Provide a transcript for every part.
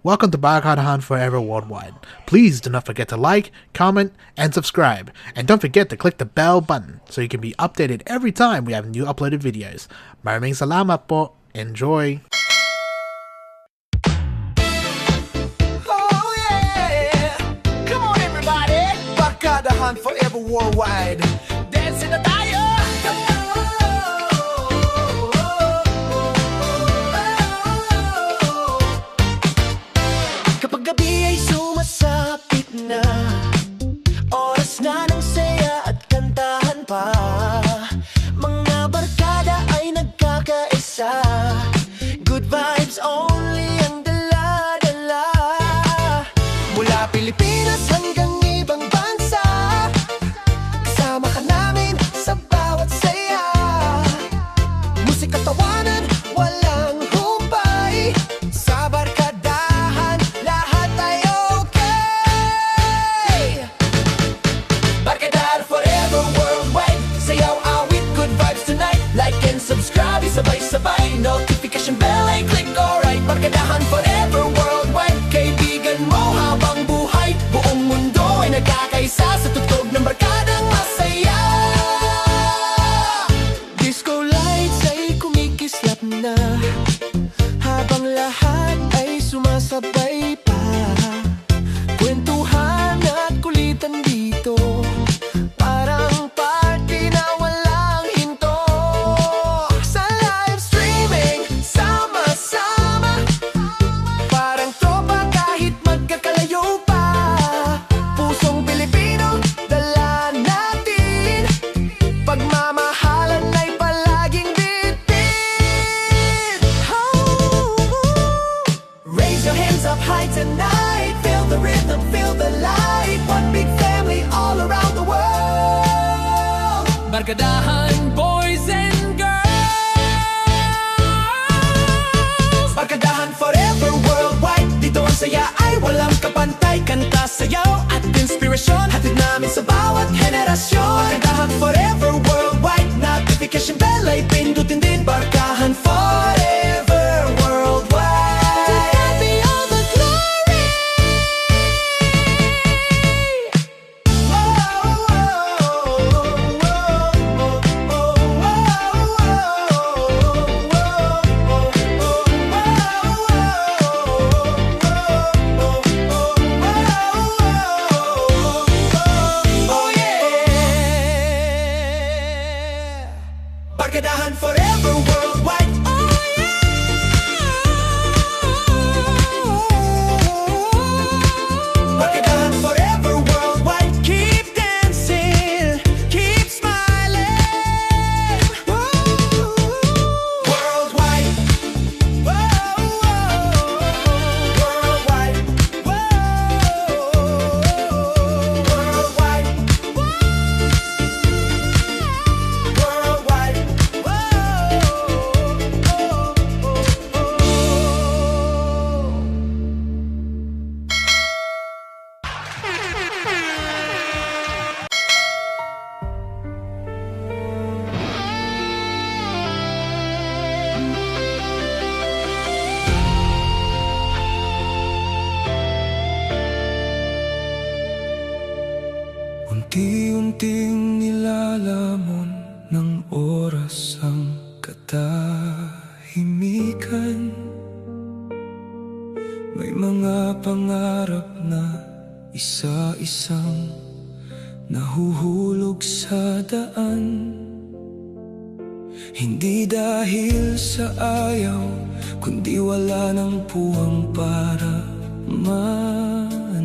Welcome to Barkadahan Forever Worldwide. Please do not forget to like, comment, and subscribe. And don't forget to click the bell button so you can be updated every time we have new uploaded videos. Maraming salamat po. Enjoy! Oh yeah! Come on everybody! Barkadahan Forever Worldwide. Dancing na tayo! Kapag gabi ay sumasapit na, oras na ng saya at kantahan pa. Mga barkada ay nagkakaisa, good vibes only ang dala-dala. Mula Pilipinas hanggang ibang bansa, kasama ka namin sa bawat saya. Musika, tawanan, walang humpay. Sa barkadahan, lahat ay okay. Barkadahan Forever Worldwide, sayaw, awit, good vibes tonight. Like and subscribe, sabay-sabay. Notification bell ay click, alright. Barkadahan Forever Worldwide, kaibigan mo habang buhay. Buong mundo ay nagkakaisa sa tugtog ng barkadang masaya. Disco lights ay kumikislap na, habang lahat ay sumasabay pa. Kwentuhan at kulitan dito, parang party na walang hinto. Sa live streaming, sama-sama, parang tropa kahit magkakalayo pa. Pusong Pilipino, dala natin, pagmamahalan ay palaging bitbit. Raise your hands up high tonight, feel the rhythm, feel the light. One big family all around the world. Barkadahan boys and girls. Barkadahan Forever Worldwide, dito ang saya ay walang kapantay. Kanta, sayaw at inspirasyon, hatid namin sa bawat henerasyon. Barkadahan Forever Worldwide, notification bell ay pindutin din. Barkadahan Forever Worldwide, to God be all the glory. Oh yeah! Barkadahan Forever Worldwide. Oh yeah! Barkadahan Forever Worldwide. Keep dancing, keep smiling. Worldwide. Worldwide. Worldwide. Worldwide. Unti-unting nilalamon ng oras ang katahimikan. May mga pangarap na isa-isang nahuhulog sa daan. Hindi dahil sa ayaw, kundi wala ng puwang para manatili.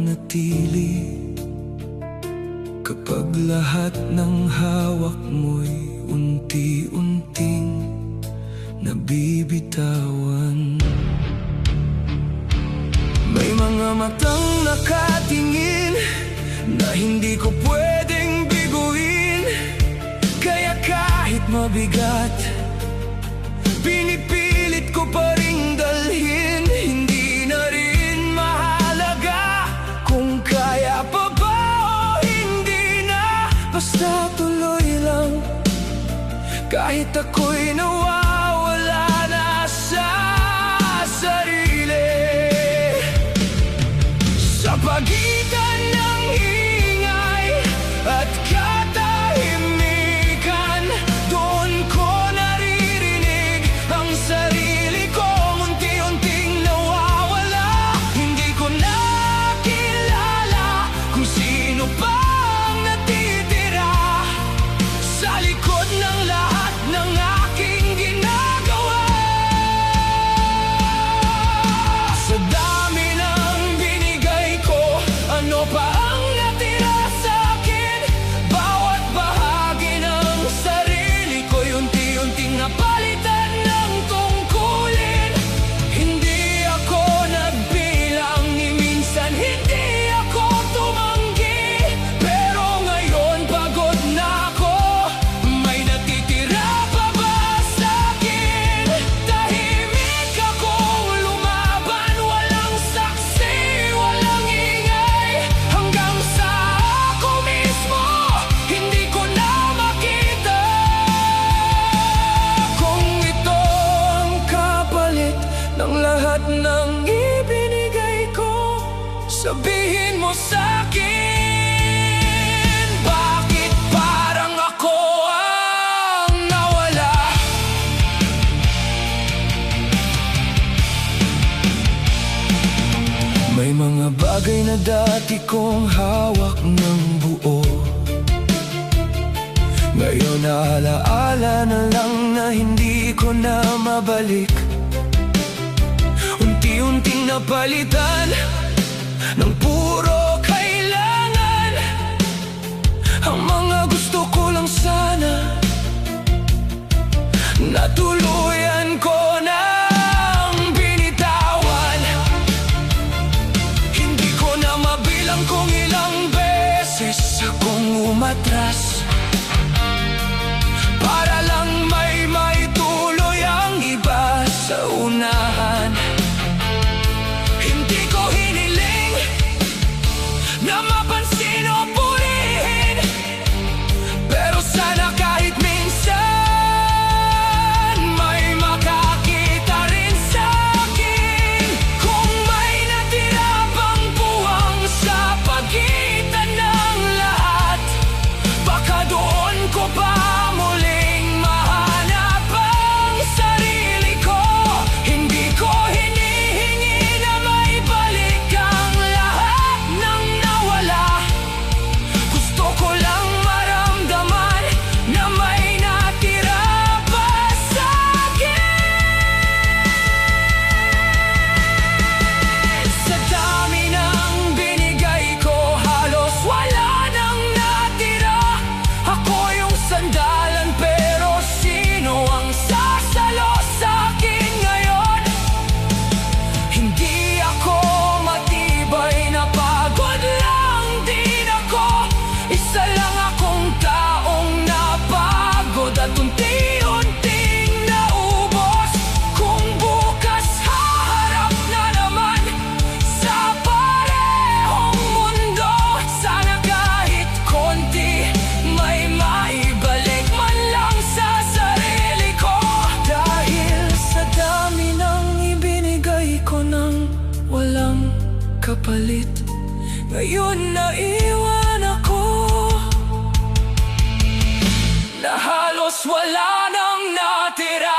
Kapag lahat ng hawak mo'y unti-unting nabibitawan. May mga matang nakatingin na hindi ko pwedeng biguin. Kaya kahit mabigat, pinipilit ko pa ring dalhin. Hindi na rin mahalaga kung kaya pa ba o hindi na. Basta tuloy lang, kahit ako'y nawawala na sa sarili. dati kong hawak ng buo. Ngayon alaala na lang na hindi ko na mabalik. Unti-unting napalitan ng puro kailangan. Ang mga gusto ko lang sana natuluyan ko nang binitawan. Hindi ko na mabilang kung ilang beses akong umatras para lang may maituloy ang iba sa unahan. Hindi ko hiniling na mapansin o purihin, pero sana kahit minsan may makakita rin sa akin. Kung may natira pang puwang sa pagitan ng lahat, baka doon ko pa muling mahanap ang sarili ko. Hindi ko hinihingi na may balik ang lahat ng nawala. Gusto ko lang maramdaman na may natira pa sa akin. Sa dami ng binigay ko, halos wala nang natira. Ako yung sandalan, pero sino ang sasalo sa akin ngayon? Hindi ako matibay, napagod lang din ako. Isa lang akong taong napagod at unti-unting naubos. Kung bukas haharap na naman sa parehong mundo, sana kahit konti may maibalik man lang sa sarili ko. Dahil sa dami ng ibinigay ko nang walang kapalit, ngayon naiwan ako na halos wala nang natira.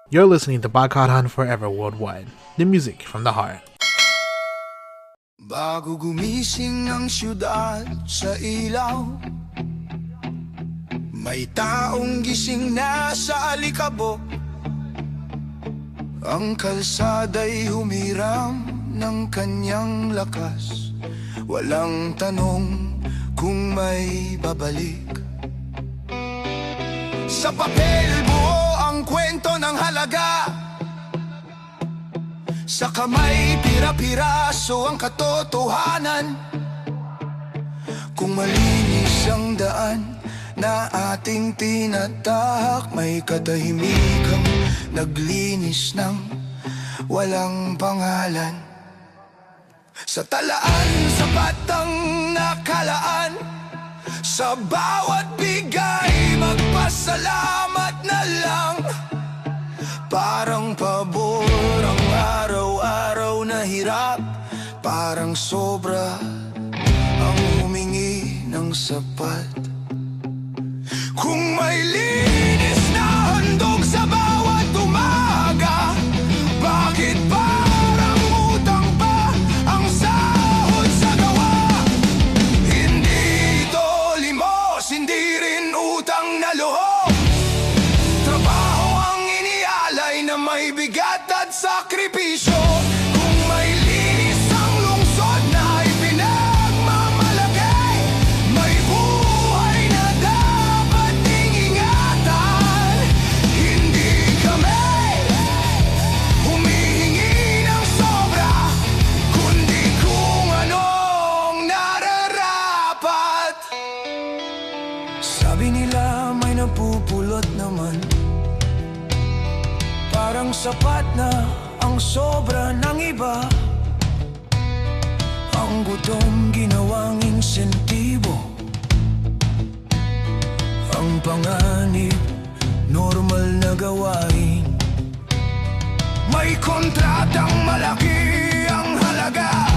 You're listening to Bakadhan Forever Worldwide, the music from the heart. Bago gumising ang syudad sa ilaw, may taong gising na sa alikabok. Ang kalsada'y humiram ng kanyang lakas, walang tanong kung may babalik. Sa papel buo ang kwento ng halaga, sa kamay pira-piraso ang katotohanan. Kung malinis ang daan na ating tinatahak, may katahimikang naglinis ng walang pangalan. Sa talaan, sapat ang nakalaan. Sa bawat bigay, magpasalamat na lang. Parang pabor ang araw-araw na hirap, parang sobra ang humingi ng sapat. Kung may linis na handog sa bawat umaga, bakit parang utang pa ang sahod sa gawa? Hindi ito limos, hindi rin utang na loob. Trabaho ang inialay na may bigat at sakripisyo. Kung may linis ang lungsod na ipinagmamalagay, may buhay na dapat ding ingatan. Hindi kami humihingi ng sobra, kundi kung anong nararapat. Sabi nila may napupulot naman, parang sapat na ang sobra ng iba. Ang gutom ginawang insentibo, ang panganib normal na gawain. May kontratang malaki ang halaga,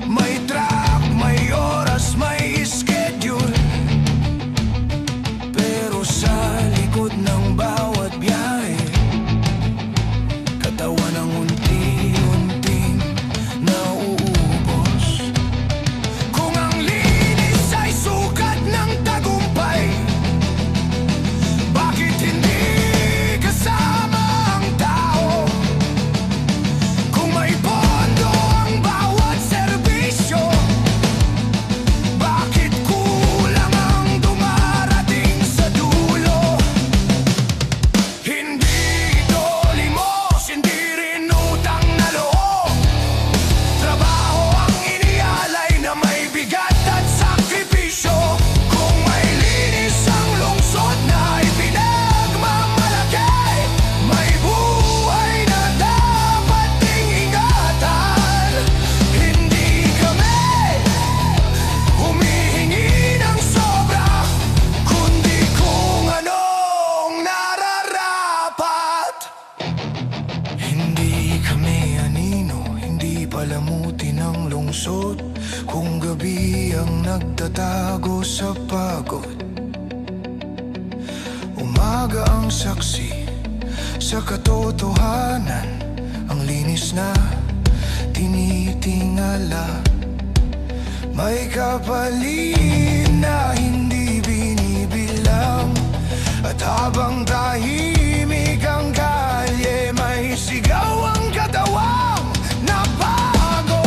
may track, may oras, may schedule. palamuti ng lungsod. Kung gabi ang nagtatago sa pagod, umaga ang saksi sa katotohanan. Ang linis na tinitingala, may kapalit na hindi binibilang. At habang tahimik ang kalye, may sigaw ang katawang napagod.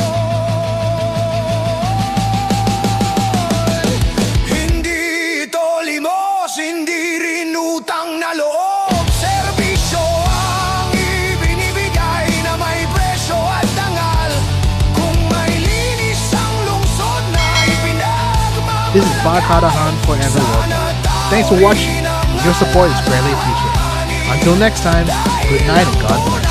Hindi ito limos, hindi rin utang na loob. Serbisyo ang ibinibigay na may presyo at dangal. Kung may linis ang lungsod na ipinagmamahal. This is Bakada Han Forever Worldwide. Thanks for watching. Your support is greatly appreciated. Until next time, good night and God bless.